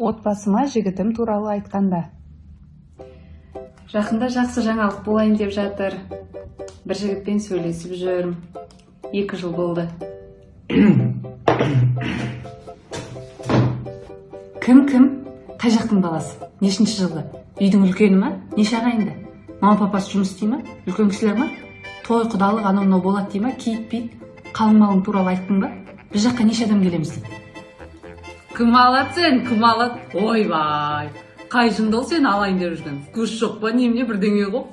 Отбасыма жігітім туралы айтқанда. Жақында жақсы жаңалық болайын деп жатыр. Бір жігітпен сөйлесіп жүрмін. 2 жыл болды. Кім? Қай жақтың баласы? Нешінші жылғы? Үйдің үлкені ма? Неше ағайынды? Мама папасы жұмыс істей ма? Үлкен кісілер ма? Той құдалық анау болады дей ма? Киіт бейт, қалың малың туралы айттың ба? Біз жаққа неше адам келеміз дейді. Кім алады сен, кім алады? Ойбай, қай жынды ол сен алайын деп жүрген? Көз жоқ па, немене бірдеңе ғой?